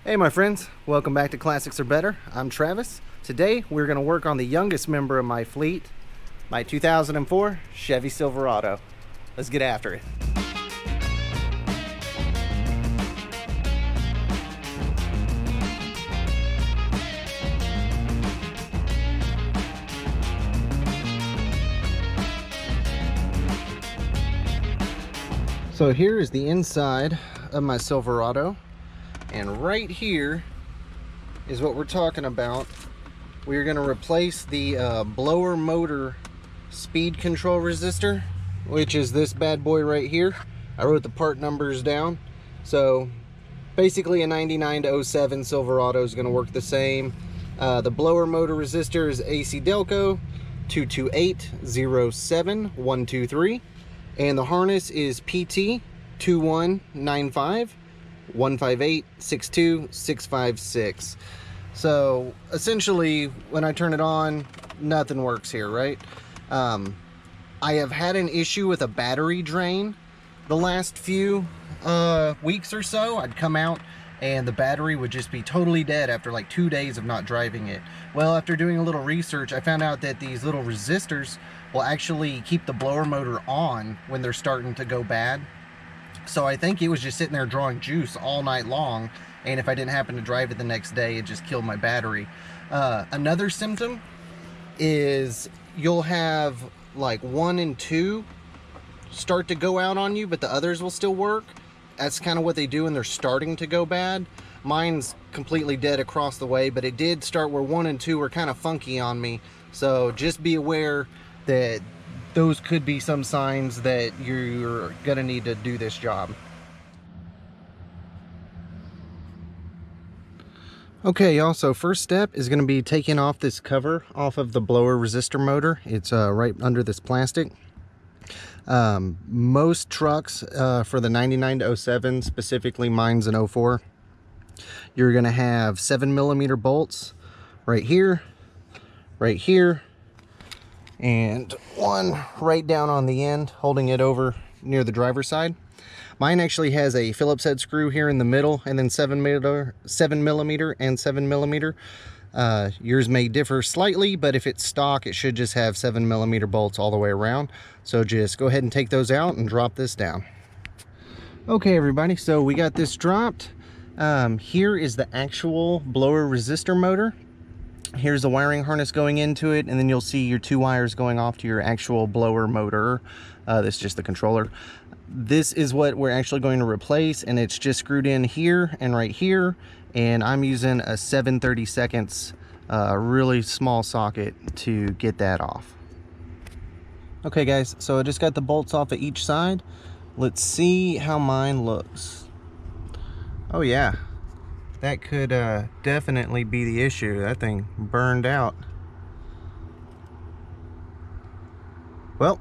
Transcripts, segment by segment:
Hey my friends, welcome back to Classics Are Better. I'm Travis. Today we're going to work on the youngest member of my fleet, my 2004 Chevy Silverado. Let's get after it. So here is the inside of my Silverado. And right here is what we're talking about. We're going to replace the blower motor speed control resistor, which is this bad boy right here. I wrote the part numbers down. So basically a 99 to 07 Silverado is going to work the same. The blower motor resistor is AC Delco 228-07123. And the harness is PT 2195. 158-62-656. So essentially when I turn it on, nothing works here, right? I have had an issue with a battery drain the last few weeks or so. I'd come out and the battery would just be totally dead after like 2 days of not driving it. Well, after doing a little research, I found out that these little resistors will actually keep the blower motor on when they're starting to go bad. So I think it was just sitting there drawing juice all night long, and if I didn't happen to drive it the next day, it just killed my battery. Another symptom is you'll have like 1 and 2 start to go out on you, but the others will still work. That's kind of what they do when they're starting to go bad. Mine's completely dead across the way, but it did start where 1 and 2 were kind of funky on me. So just be aware that those could be some signs that you're gonna need to do this job. Okay, y'all, so first step is gonna be taking off this cover off of the blower resistor motor. It's right under this plastic. Most trucks for the 99 to 07, specifically mine's an 04, you're gonna have 7mm bolts right here, and one right down on the end, holding it over near the driver's side. Mine actually has a Phillips head screw here in the middle, and then 7mm and 7mm. Yours may differ slightly, but if it's stock, it should just have 7mm bolts all the way around. So just go ahead and take those out and drop this down. Okay, everybody, so we got this dropped. Here is the actual blower resistor motor. Here's the wiring harness going into it, and then you'll see your 2 wires going off to your actual blower motor. This is just the controller. This is what we're actually going to replace, and it's just screwed in here and right here, and I'm using a 7/32 really small socket to get that off. Okay guys, so I just got the bolts off of each side. Let's see how mine looks. Oh yeah, that could definitely be the issue. That thing burned out. Well,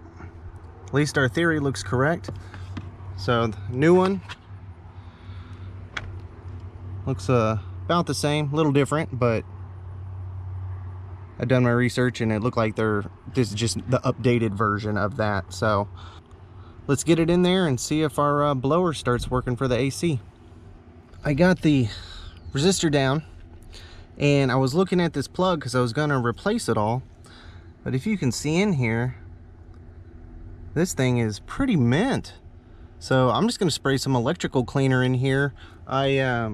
at least our theory looks correct. So the new one looks about the same, a little different, but I've done my research and it looked like this is just the updated version of that. So let's get it in there and see if our blower starts working for the AC. I got the resistor down and I was looking at this plug because I was going to replace it all, but if you can see in here, this thing is pretty mint. So I'm just going to spray some electrical cleaner in here. I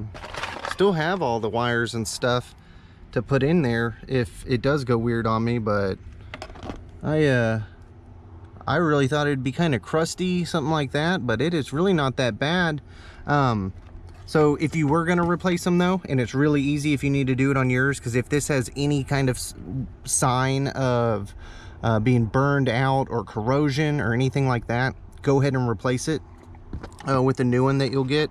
still have all the wires and stuff to put in there if it does go weird on me, but I really thought it'd be kind of crusty, something like that, but it is really not that bad. So if you were going to replace them though, and it's really easy if you need to do it on yours, because if this has any kind of sign of being burned out or corrosion or anything like that, go ahead and replace it with the new one that you'll get.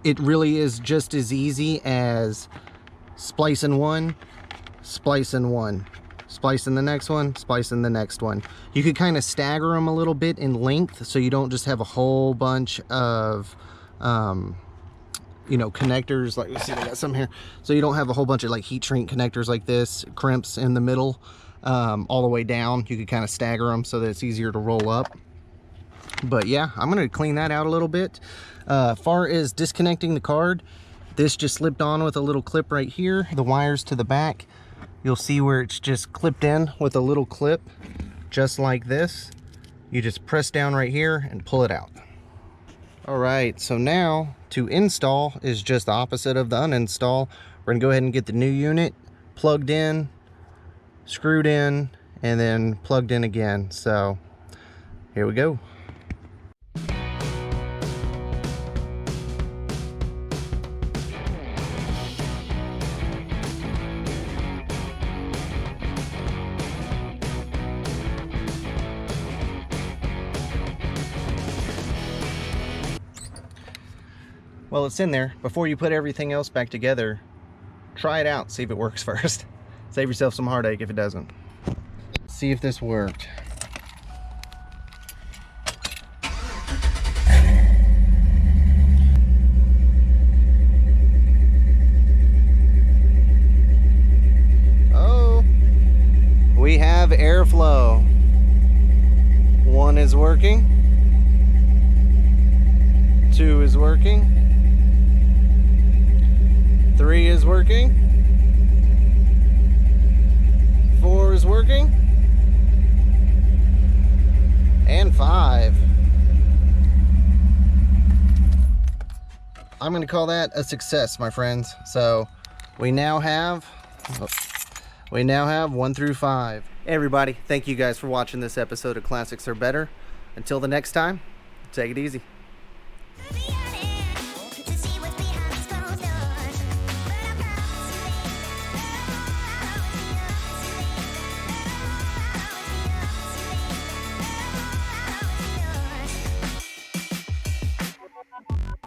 It really is just as easy as splicing one, splicing one, splicing the next one, splicing the next one. You could kind of stagger them a little bit in length so you don't just have a whole bunch of you know, connectors. Like, let's see, I got some here, so you don't have a whole bunch of like heat shrink connectors like this, crimps in the middle, all the way down. You could kind of stagger them so that it's easier to roll up. But yeah, I'm going to clean that out a little bit. Far as disconnecting the card, This just slipped on with a little clip right here. The wires to the back, you'll see where it's just clipped in with a little clip, just like this. You just press down right here and pull it out. All right, so now to install is just the opposite of the uninstall. We're gonna go ahead and get the new unit plugged in, screwed in, and then plugged in again. So here we go. Well, it's in there. Before you put everything else back together, try it out, see if it works first. Save yourself some heartache if it doesn't. See if this worked. Oh, we have airflow. One is working. Two is working. 3 is working. 4 is working. And 5. I'm going to call that a success, my friends. So we now have 1 through 5. Hey everybody, thank you guys for watching this episode of Classics Are Better. Until the next time, take it easy.